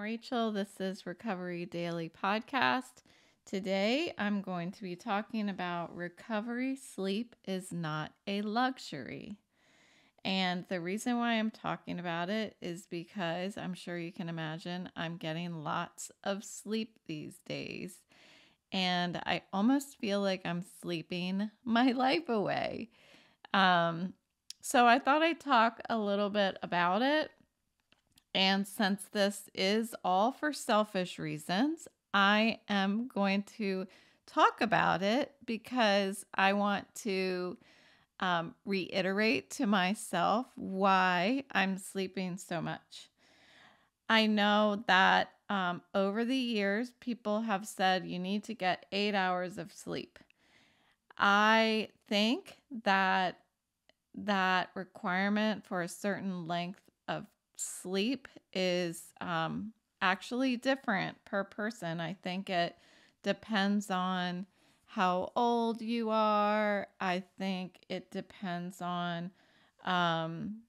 Rachel. This is Recovery Daily Podcast. Today I'm going to be talking about recovery sleep is not a luxury. And the reason why I'm talking about it is because I'm sure you can imagine I'm getting lots of sleep these days. And I almost feel like I'm sleeping my life away. Um, so I thought I'd talk a little bit about it. And since this is all for selfish reasons, I am going to talk about it because I want to reiterate to myself why I'm sleeping so much. I know that over the years, people have said you need to get 8 hours of sleep. I think that that requirement for a certain length of sleep is actually different per person. I think it depends on how old you are. I think it depends on um,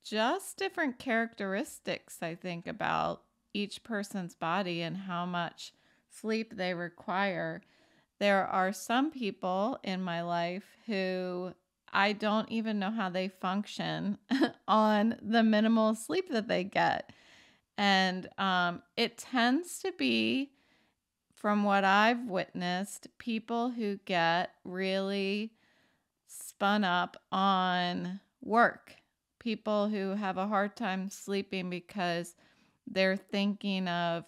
just different characteristics, I think, about each person's body and how much sleep they require. There are some people in my life who I don't even know how they function on the minimal sleep that they get. And it tends to be, from what I've witnessed, people who get really spun up on work, people who have a hard time sleeping because they're thinking of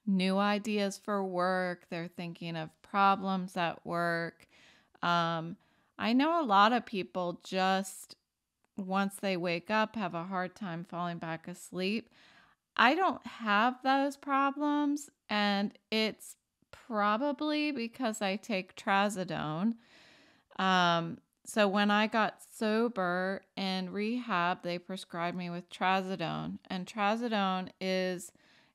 new ideas for work. They're thinking of problems at work. Um, I know a lot of people just once they wake up have a hard time falling back asleep. I don't have those problems, and it's probably because I take trazodone. So when I got sober in rehab, they prescribed me with trazodone, and trazodone is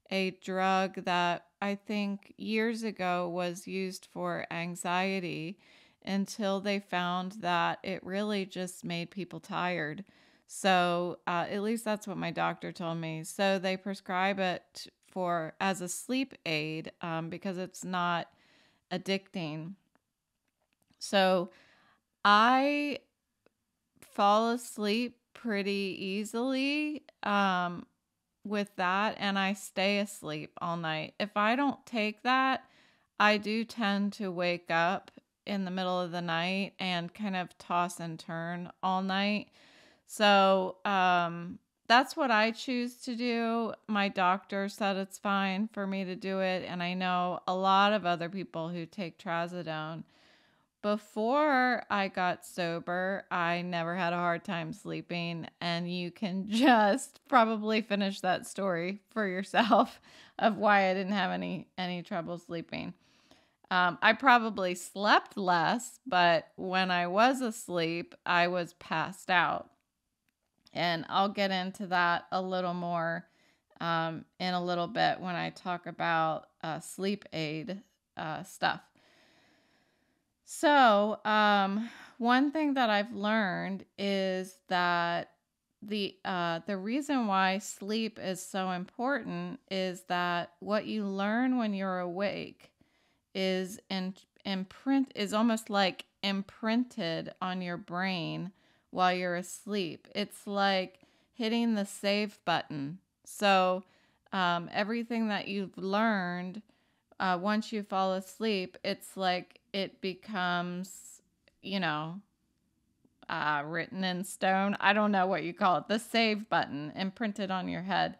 a drug that I think years ago was used for anxiety until they found that it really just made people tired. So at least that's what my doctor told me. So they prescribe it for as a sleep aid because it's not addicting. So I fall asleep pretty easily with that, and I stay asleep all night. If I don't take that, I do tend to wake up in the middle of the night and kind of toss and turn all night. So that's what I choose to do. My doctor said it's fine for me to do it, and I know a lot of other people who take trazodone. Before I got sober, I never had a hard time sleeping, and you can just probably finish that story for yourself of why I didn't have any trouble sleeping. I probably slept less, but when I was asleep, I was passed out. And I'll get into that a little more in a little bit when I talk about sleep aid stuff. So, one thing that I've learned is that the reason why sleep is so important is that what you learn when you're awake is is almost like imprinted on your brain while you're asleep. It's like hitting the save button. So, everything that you've learned once you fall asleep, it's like it becomes, you know, written in stone. I don't know what you call it, the save button imprinted on your head.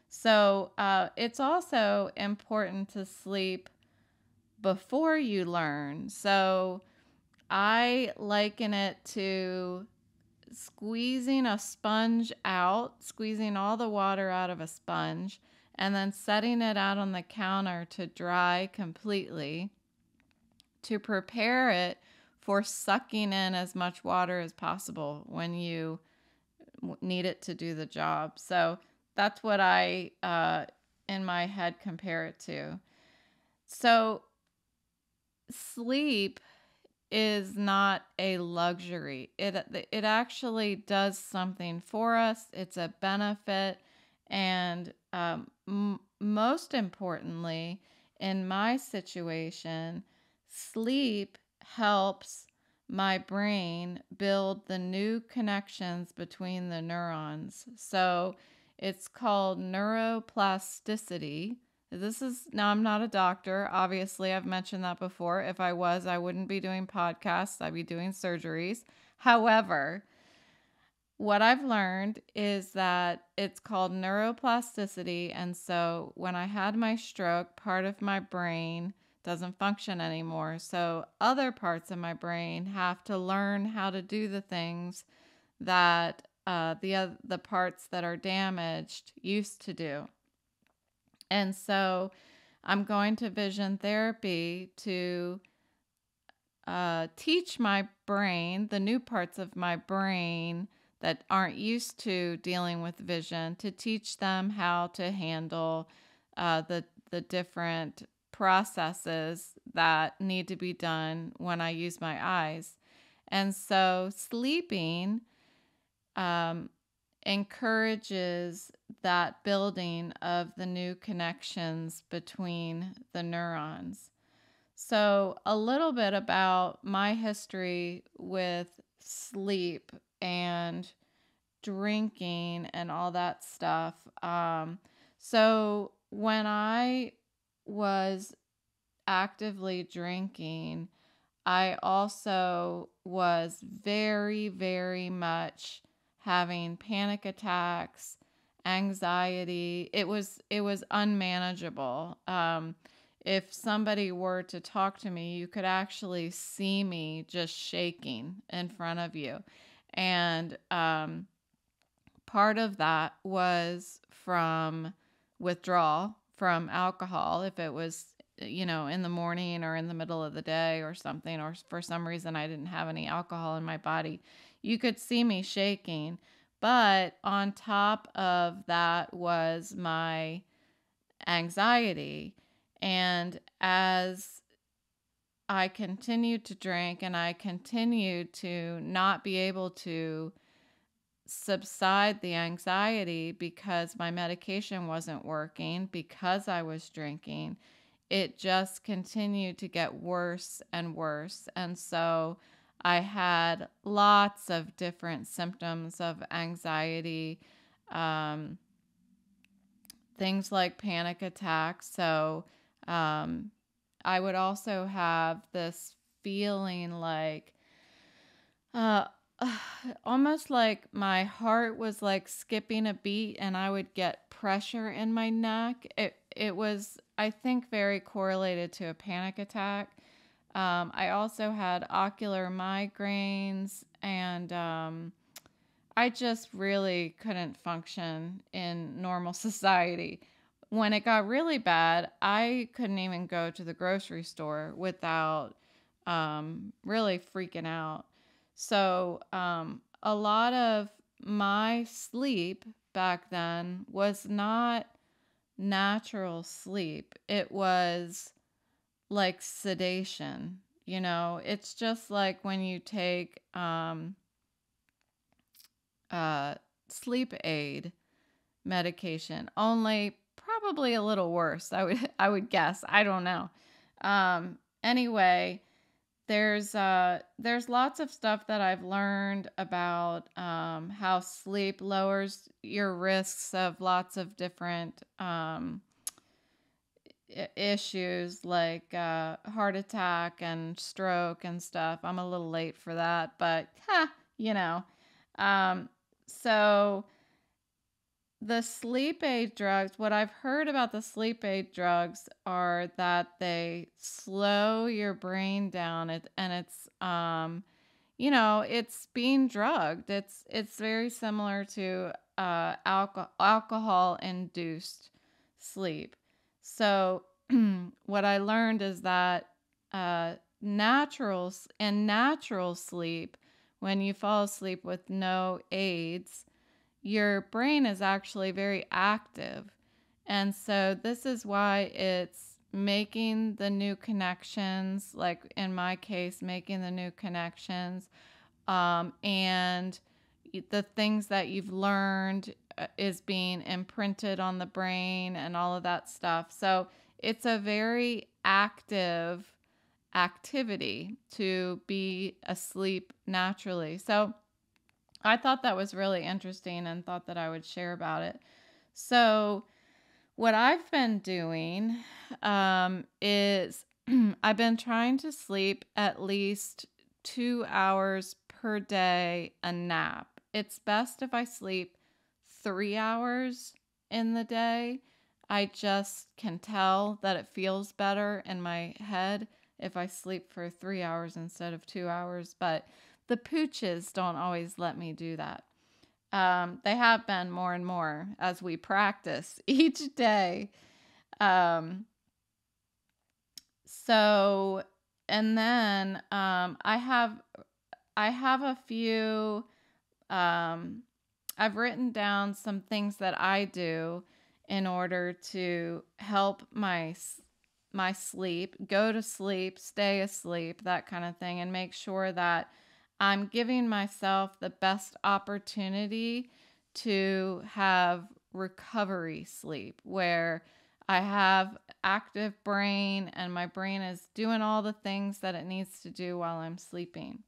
So it's also important to sleep before you learn. So I liken it to squeezing a sponge out, squeezing all the water out of a sponge, and then setting it out on the counter to dry completely to prepare it for sucking in as much water as possible when you need it to do the job. So that's what I, in my head, compare it to. So sleep is not a luxury. It actually does something for us. It's a benefit, And most importantly, in my situation, sleep helps my brain build the new connections between the neurons. So it's called neuroplasticity. Now I'm not a doctor. Obviously, I've mentioned that before. If I was, I wouldn't be doing podcasts, I'd be doing surgeries. However, what I've learned is that it's called neuroplasticity. And so when I had my stroke, part of my brain doesn't function anymore. So other parts of my brain have to learn how to do the things that the parts that are damaged used to do. And so I'm going to vision therapy to teach my brain, the new parts of my brain that aren't used to dealing with vision, to teach them how to handle the different processes that need to be done when I use my eyes. And so sleeping um, encourages that building of the new connections between the neurons. So, a little bit about my history with sleep and drinking and all that stuff. So, when I was actively drinking, I also was very, very much having panic attacks, anxiety. It was unmanageable. If somebody were to talk to me, you could actually see me just shaking in front of you. And part of that was from withdrawal from alcohol. If it was, in the morning or in the middle of the day or something, or for some reason I didn't have any alcohol in my body, you could see me shaking. But on top of that was my anxiety. And as I continued to drink and I continued to not be able to subside the anxiety because my medication wasn't working, because I was drinking, it just continued to get worse and worse. And so I had lots of different symptoms of anxiety, um, things like panic attacks. So I would also have this feeling like, uh, almost like my heart was like skipping a beat and I would get pressure in my neck. It was, I think, very correlated to a panic attack. I also had ocular migraines, and I just really couldn't function in normal society. When it got really bad, I couldn't even go to the grocery store without really freaking out. So, a lot of my sleep back then was not natural sleep. It was like sedation. It's just like when you take uh, sleep aid medication, only probably a little worse. I would guess. I don't know. Anyway, there's lots of stuff that I've learned about how sleep lowers your risks of lots of different issues like heart attack and stroke and stuff. I'm a little late for that, but you know. Um, so the sleep aid drugs, what I've heard about the sleep aid drugs are that they slow your brain down, and it's being drugged. It's very similar to alcohol induced sleep. So what I learned is that natural sleep, when you fall asleep with no aids, your brain is actually very active. And so this is why it's making the new connections, like in my case, making the new connections, and the things that you've learned is being imprinted on the brain and all of that stuff. So it's a very active activity to be asleep naturally. So I thought that was really interesting and thought that I would share about it. So what I've been doing is I've been trying to sleep at least 2 hours per day a nap. It's best if I sleep 3 hours in the day. I just can tell that it feels better in my head if I sleep for 3 hours instead of 2 hours, but the pooches don't always let me do that. They have been more and more as we practice each day. So, and then I have a few. I've written down some things that I do in order to help my sleep, go to sleep, stay asleep, that kind of thing, and make sure that I'm giving myself the best opportunity to have recovery sleep where I have active brain and my brain is doing all the things that it needs to do while I'm sleeping.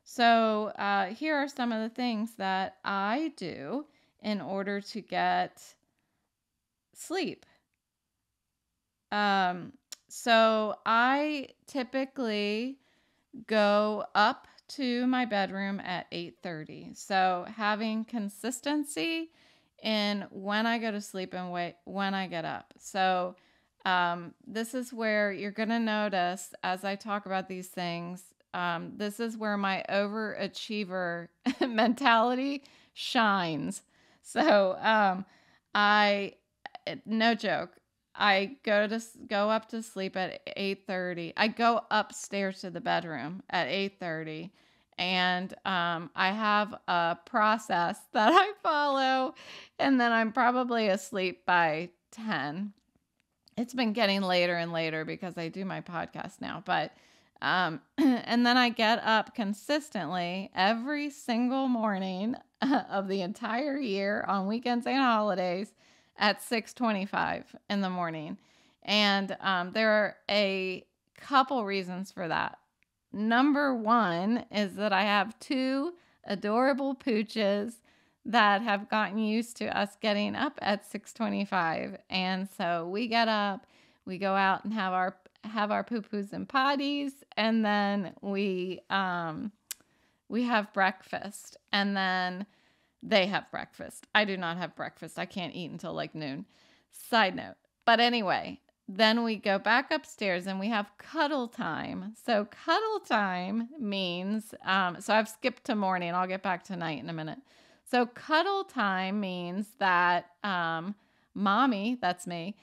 So here are some of the things that I do in order to get sleep. So I typically go up to my bedroom at 8:30. So having consistency in when I go to sleep and when I get up. So this is where you're going to notice as I talk about these things, this is where my overachiever mentality shines. So no joke. I go up to sleep at 8:30. I go upstairs to the bedroom at 8:30, and I have a process that I follow, and then I'm probably asleep by 10. It's been getting later and later because I do my podcast now, but and then I get up consistently every single morning of the entire year on weekends and holidays at 6:25 in the morning. And there are a couple reasons for that. Number one is that I have two adorable pooches that have gotten used to us getting up at 6:25. And so we get up, we go out and have our poo-poos and potties, and then we have breakfast, and then they have breakfast. I do not have breakfast. I can't eat until like noon. Side note. But anyway, then we go back upstairs and we have cuddle time. So cuddle time means, so I've skipped to morning. I'll get back to night in a minute. So cuddle time means that mommy, that's me,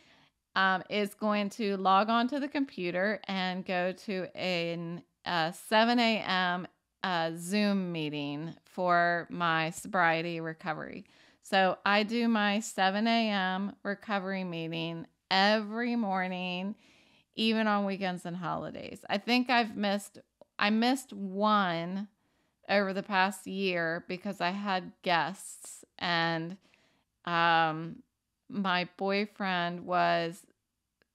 is going to log on to the computer and go to a 7 a.m. Zoom meeting for my sobriety recovery. So I do my 7 a.m. recovery meeting every morning, even on weekends and holidays. I think I missed one over the past year because I had guests, and my boyfriend was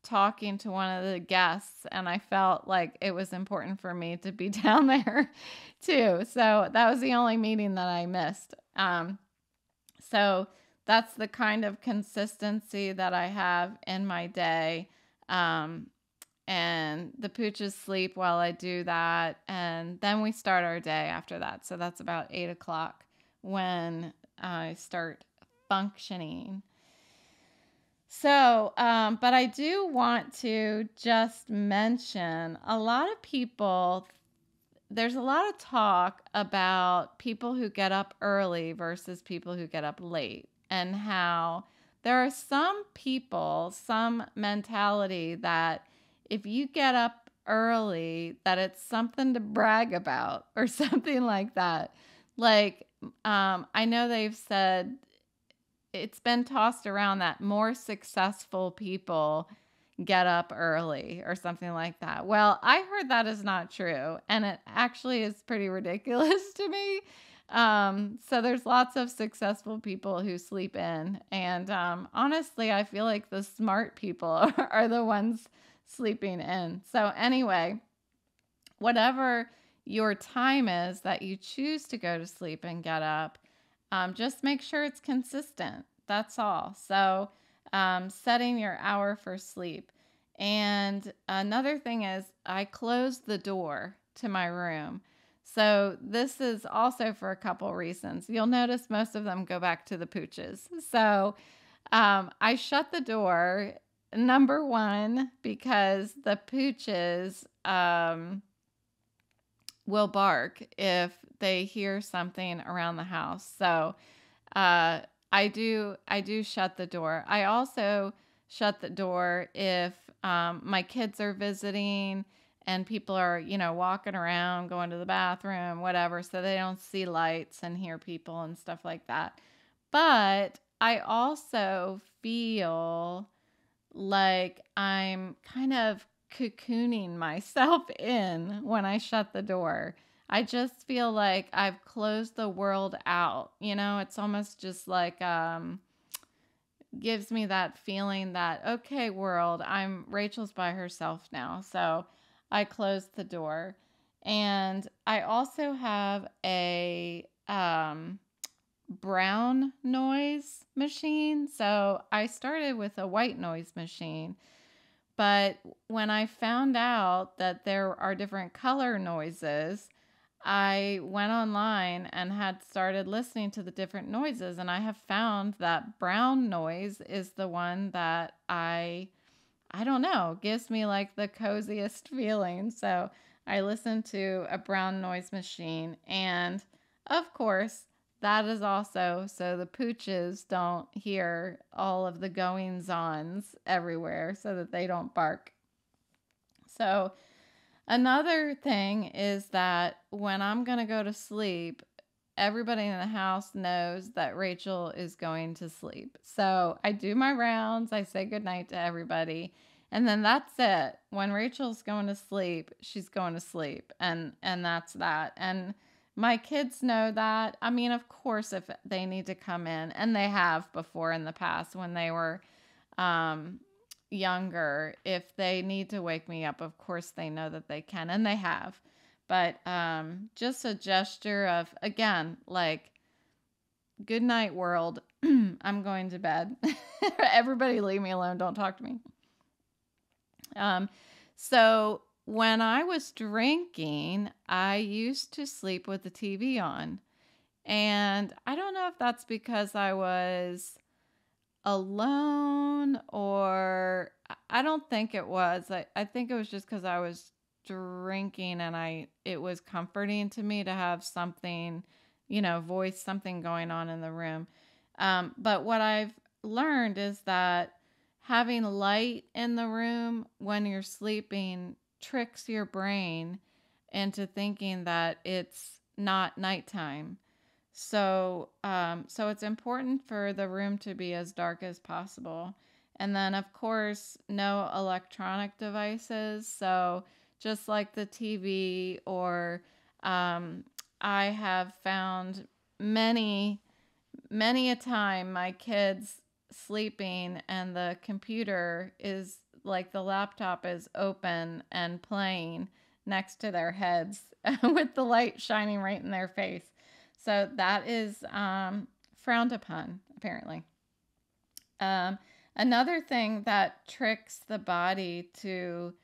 talking to one of the guests, and I felt like it was important for me to be down there too. So that was the only meeting that I missed. So that's the kind of consistency that I have in my day. And the pooches sleep while I do that. And then we start our day after that. So that's about 8 o'clock when I start functioning. So, but I do want to just mention a lot of people, there's a lot of talk about people who get up early versus people who get up late, and how there are some people, some mentality that if you get up early, that it's something to brag about or something like that. Like, I know they've said, it's been tossed around that more successful people get up early or something like that. Well, I heard that is not true, and it actually is pretty ridiculous to me. So there's lots of successful people who sleep in. And honestly, I feel like the smart people are the ones sleeping in. So anyway, whatever your time is that you choose to go to sleep and get up, just make sure it's consistent. That's all. So setting your hour for sleep. And another thing is, I close the door to my room. So this is also for a couple reasons. You'll notice most of them go back to the pooches. So I shut the door, number one, because the pooches will bark if they hear something around the house. So uh, I do shut the door. I also shut the door if my kids are visiting and people are, walking around, going to the bathroom, whatever, so they don't see lights and hear people and stuff like that. But I also feel like I'm kind of cocooning myself in when I shut the door. I just feel like I've closed the world out. It's almost just like gives me that feeling that, okay, world, Rachel's by herself now. So I closed the door. And I also have a brown noise machine. So I started with a white noise machine. But when I found out that there are different color noises, I went online and had started listening to the different noises. And I have found that brown noise is the one that I don't know, gives me like the coziest feeling. So I listen to a brown noise machine. And of course, that is also so the pooches don't hear all of the goings ons everywhere so that they don't bark. So another thing is that when I'm going to go to sleep, everybody in the house knows that Rachel is going to sleep. So I do my rounds, I say goodnight to everybody, and then that's it. When Rachel's going to sleep, she's going to sleep, and that's that. And my kids know that. I mean, of course, if they need to come in, and they have before in the past when they were um, younger, if they need to wake me up, of course they know that they can, and they have. But just a gesture of, again, like, good night, world. I'm going to bed. Everybody leave me alone. Don't talk to me. So when I was drinking, I used to sleep with the TV on. And I don't know if that's because I was alone, or I don't think it was. I think it was just because I was drinking and it was comforting to me to have something, voice something going on in the room. But what I've learned is that having light in the room when you're sleeping tricks your brain into thinking that it's not nighttime. So it's important for the room to be as dark as possible. And then, of course, no electronic devices. So just like the TV, or I have found many, many a time my kids sleeping and the computer is like the laptop is open and playing next to their heads with the light shining right in their face. So that is frowned upon, apparently. Um, Another thing that tricks the body to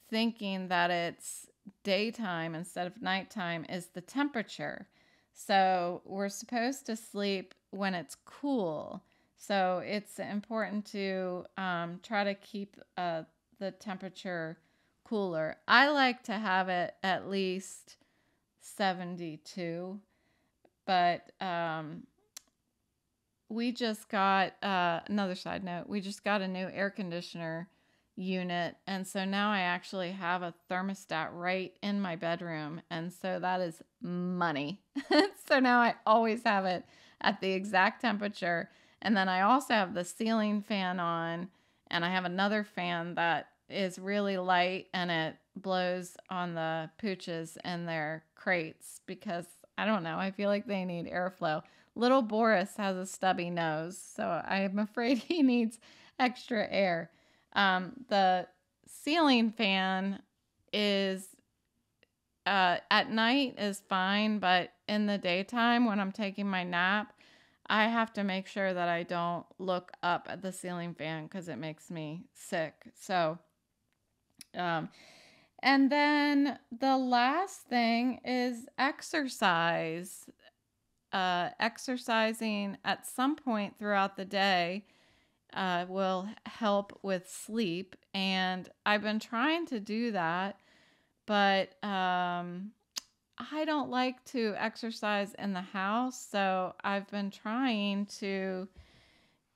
thinking that it's daytime instead of nighttime is the temperature. So we're supposed to sleep when it's cool. So it's important to try to keep the temperature cooler. I like to have it at least 72, but we just got another side note. We just got a new air conditioner unit, and so now I actually have a thermostat right in my bedroom, and so that is money. So now I always have it at the exact temperature, and then I also have the ceiling fan on, and I have another fan that is really light, and it blows on the pooches in their crates because I don't know. I feel like they need airflow. Little Boris has a stubby nose, so I'm afraid he needs extra air. The ceiling fan is at night is fine, but in the daytime when I'm taking my nap, I have to make sure that I don't look up at the ceiling fan because it makes me sick. So, um, and then the last thing is exercise. Exercising at some point throughout the day will help with sleep. And I've been trying to do that, but I don't like to exercise in the house. So I've been trying to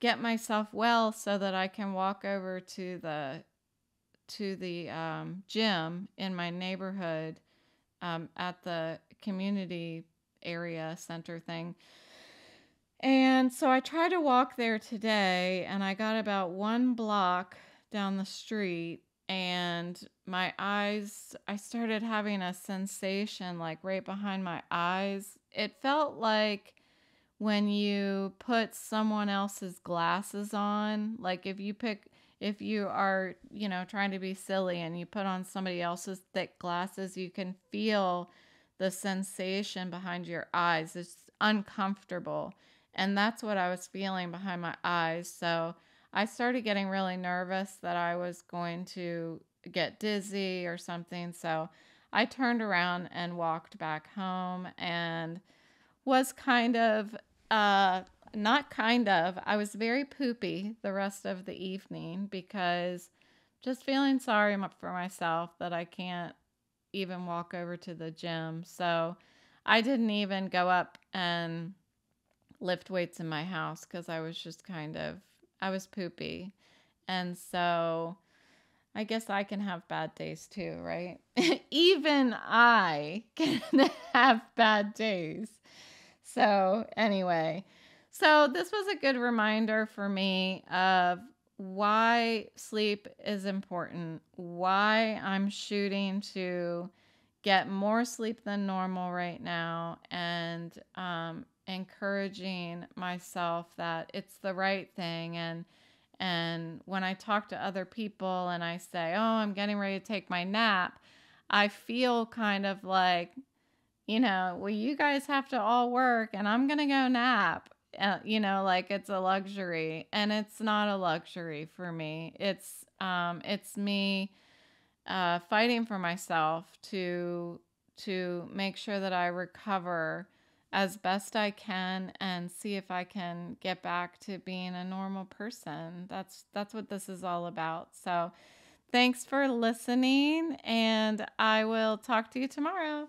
get myself well so that I can walk over to the gym in my neighborhood at the community area center thing. And so I tried to walk there today, and I got about 1 block down the street, and my eyes, I started having a sensation like right behind my eyes. It felt like when you put someone else's glasses on, like if you are, trying to be silly and you put on somebody else's thick glasses, you can feel the sensation behind your eyes. It's uncomfortable. And that's what I was feeling behind my eyes. So I started getting really nervous that I was going to get dizzy or something. So I turned around and walked back home and was not kind of, I was very poopy the rest of the evening because just feeling sorry for myself that I can't even walk over to the gym. So I didn't even go up and lift weights in my house because I was just I was poopy. And so I guess I can have bad days too, right? Even I can have bad days. So, anyway, so this was a good reminder for me of why sleep is important, why I'm shooting to get more sleep than normal right now, and encouraging myself that it's the right thing. And when I talk to other people and I say, "Oh, I'm getting ready to take my nap," I feel kind of like, well, you guys have to all work and I'm going to go nap. Like it's a luxury, and it's not a luxury for me. It's me fighting for myself to make sure that I recover as best I can and see if I can get back to being a normal person. That's what this is all about. So, thanks for listening, and I will talk to you tomorrow.